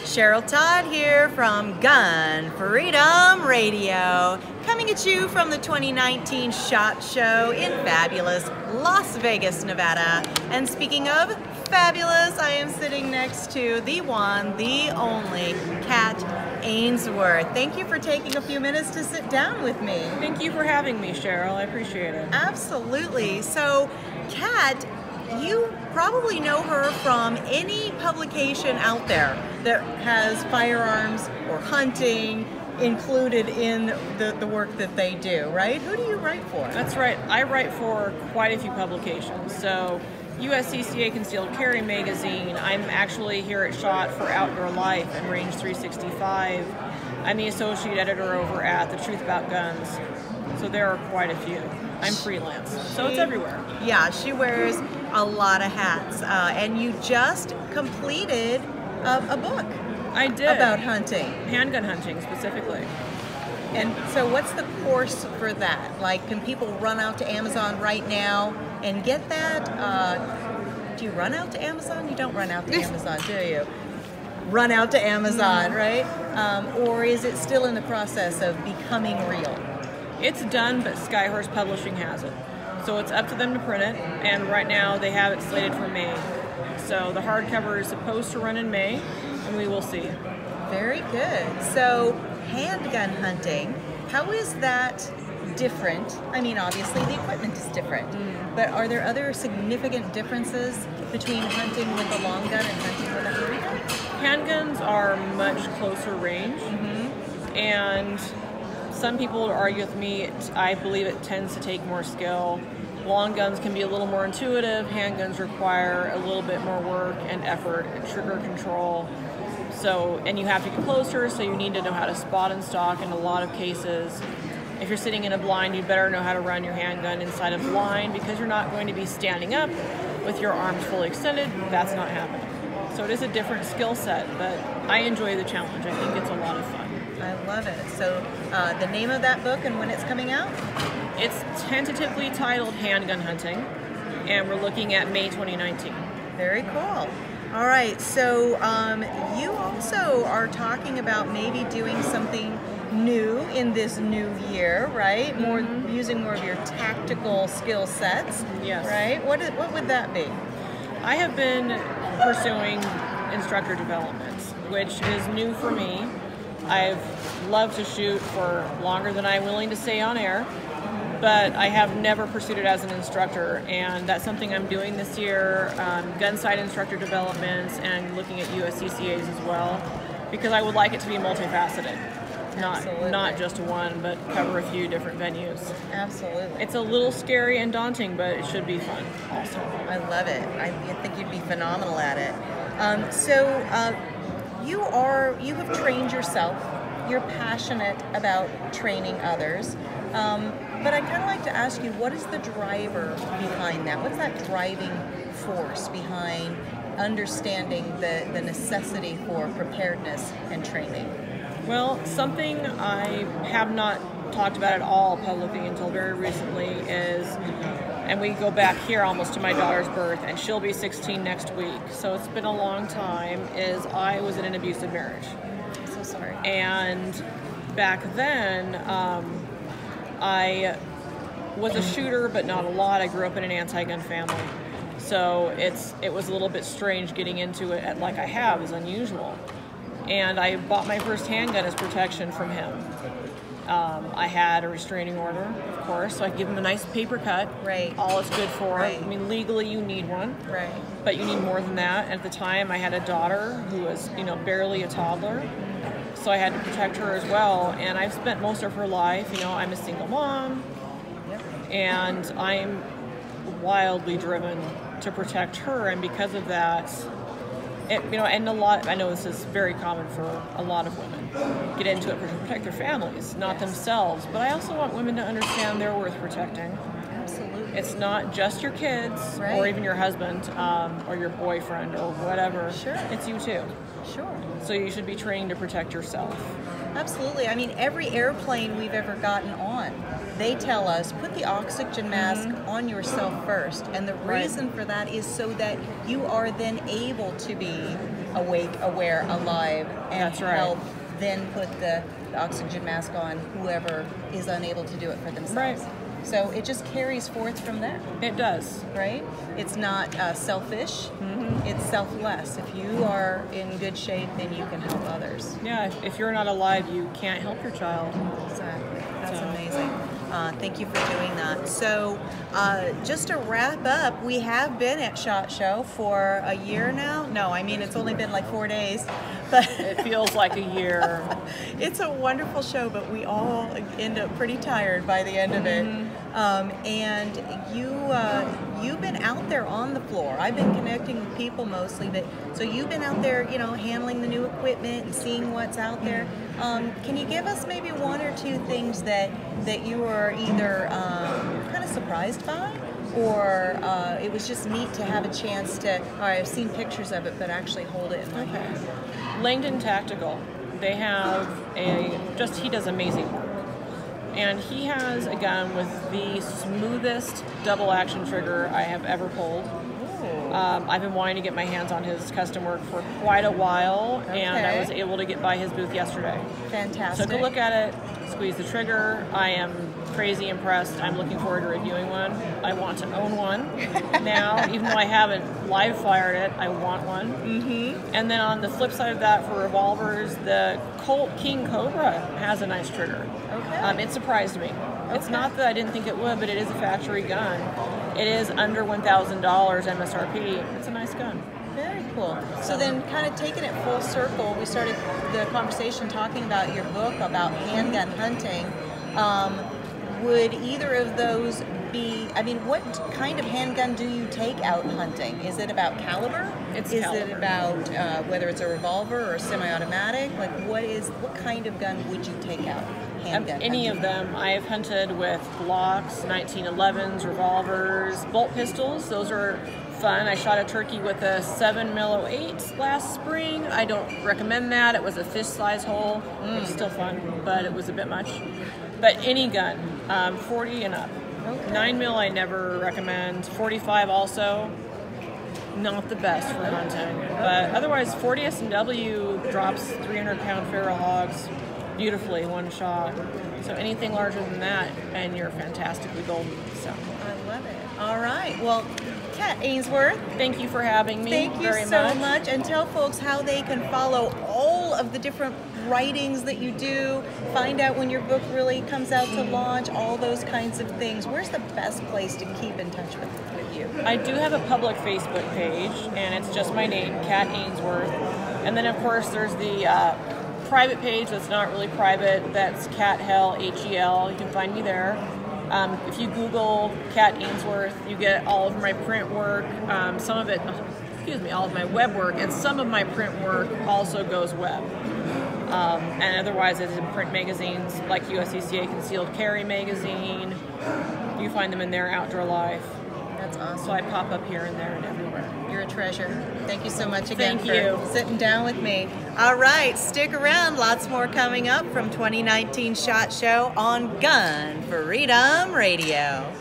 Cheryl Todd here from Gun Freedom Radio, coming at you from the 2019 SHOT Show in fabulous Las Vegas, Nevada. And speaking of fabulous, I am sitting next to the one, the only, Kat Ainsworth. Thank you for taking a few minutes to sit down with me. Thank you for having me, Cheryl. I appreciate it. Absolutely. So, Kat, you probably know her from any publication out there that has firearms or hunting included in the work that they do, right? Who do you write for? That's right. I write for quite a few publications. So USCCA Concealed Carry Magazine. I'm actually here at SHOT for Outdoor Life and Range 365. I'm the associate editor over at The Truth About Guns. So there are quite a few. I'm freelance, so it's everywhere. Yeah, she wears a lot of hats. And you just completed a book. I did. About hunting. Handgun hunting, specifically. And so what's the course for that? Like, can people run out to Amazon right now and get that? Do you run out to Amazon? You don't run out to Amazon, do you? Run out to Amazon, right? Or is it still in the process of becoming real? It's done, but Skyhorse Publishing has it. So it's up to them to print it, and right now they have it slated for May. So the hardcover is supposed to run in May, and we will see. Very good. So handgun hunting, how is that different? I mean, obviously the equipment is different, but are there other significant differences between hunting with a long gun and hunting with a handgun? Handguns are much closer range, and some people would argue with me, I believe it tends to take more skill. Long guns can be a little more intuitive. Handguns require a little bit more work and effort and trigger control. So, and you have to get closer, so you need to know how to spot and stalk in a lot of cases. If you're sitting in a blind, you better know how to run your handgun inside a blind, because you're not going to be standing up with your arms fully extended. That's not happening. So it is a different skill set, but I enjoy the challenge. I think it's a lot of fun. I love it. So the name of that book and when it's coming out? It's tentatively titled Handgun Hunting, and we're looking at May 2019. Very cool. All right, so you also are talking about maybe doing something new in this new year, right? Using more of your tactical skill sets. Yes. Right? What would that be? I have been pursuing Instructor Developments, which is new for me. I've loved to shoot for longer than I'm willing to say on air, but I have never pursued it as an instructor, and that's something I'm doing this year. Gun sight Instructor Developments, and looking at USCCAs as well, because I would like it to be multifaceted. Not just one, but cover a few different venues. Absolutely. It's a little scary and daunting, but it should be fun also. I love it. I think you'd be phenomenal at it. You have trained yourself. You're passionate about training others. But I'd kind of like to ask you, what is the driver behind that? What's that driving force behind understanding the necessity for preparedness and training? Well, something I have not talked about at all publicly until very recently is, and we go back here almost to my daughter's birth, and she'll be 16 next week, so it's been a long time, is I was in an abusive marriage. I'm so sorry. And back then, I was a shooter, but not a lot. I grew up in an anti-gun family. So it was a little bit strange getting into it like I have, is unusual. And I bought my first handgun as protection from him. I had a restraining order, of course, so I give him a nice paper cut. Right. All it's good for. Right. I mean, legally you need one. Right. But you need more than that. At the time, I had a daughter who was, barely a toddler. So I had to protect her as well. And I've spent most of her life, I'm a single mom. Yep. And I'm wildly driven to protect her. And because of that, and I know this is very common for a lot of women, get into it to protect their families, not themselves. But I also want women to understand they're worth protecting. Absolutely. It's not just your kids, right, or even your husband, or your boyfriend, or whatever. Sure. It's you too. Sure. So you should be trained to protect yourself. Absolutely. I mean, every airplane we've ever gotten on, they tell us, put the oxygen mask on yourself first. And the reason for that is so that you are then able to be awake, aware, alive, and help then put the oxygen mask on whoever is unable to do it for themselves. Right. So it just carries forth from there. It does. Right? It's not selfish. It's selfless. If you are in good shape, then you can help others. Yeah, if you're not alive, you can't help your child. Exactly. That's amazing. Thank you for doing that. So just to wrap up, we have been at SHOT Show for a year now. No, I mean, it's only been like 4 days. But it feels like a year. It's a wonderful show, but we all end up pretty tired by the end of it. And you've been out there on the floor. I've been connecting with people mostly, but so you've been out there, you know, handling the new equipment and seeing what's out there. Can you give us maybe one or two things that you were either kind of surprised by, or it was just neat to have a chance to? I've seen pictures of it, but actually hold it in my hand. Langdon Tactical. They have he does amazing work. And he has a gun with the smoothest double action trigger I have ever pulled. I've been wanting to get my hands on his custom work for quite a while, and I was able to get by his booth yesterday. Fantastic. So go look at it, squeeze the trigger. I am crazy impressed. I'm looking forward to reviewing one. I want to own one now, even though I haven't live fired it. I want one. And then on the flip side of that, for revolvers, the Colt King Cobra has a nice trigger. It surprised me. It's not that I didn't think it would, but it is a factory gun. It is under $1,000 MSRP. It's a nice gun. Very cool. So then, kind of taking it full circle, we started the conversation talking about your book about handgun hunting. Would either of those be, I mean, what kind of handgun do you take out hunting? Is it about caliber? Is it about whether it's a revolver or a semi-automatic? Like, what kind of gun would you take out? Any of them. I have hunted with Glocks, 1911s, revolvers, bolt pistols. Those are fun. I shot a turkey with a 7mm08 last spring. I don't recommend that. It was a fish-size hole. It's still fun, but it was a bit much. But any gun, 40 and up. 9mm I never recommend. 45 also. Not the best for hunting. But otherwise, 40 S&W drops 300-pound feral hogs beautifully, one shot. So anything larger than that, and you're fantastically golden. So I love it. All right. Well, Kat Ainsworth, thank you for having me. Thank you so much. And tell folks how they can follow all of the different writings that you do, find out when your book really comes out to launch, all those kinds of things. Where's the best place to keep in touch with you? I do have a public Facebook page, and it's just my name, Kat Ainsworth. And then, of course, there's the private page that's not really private. That's Kat Hell, H-E-L. You can find me there. If you Google Kat Ainsworth, you get all of my print work, all of my web work, and some of my print work also goes web. And otherwise, it's in print magazines like USCCA Concealed Carry magazine. You find them in there, Outdoor Life. That's awesome. So I pop up here and there and everywhere. You're a treasure. Thank you so much again for sitting down with me. All right, stick around. Lots more coming up from 2019 SHOT Show on Gun Freedom Radio.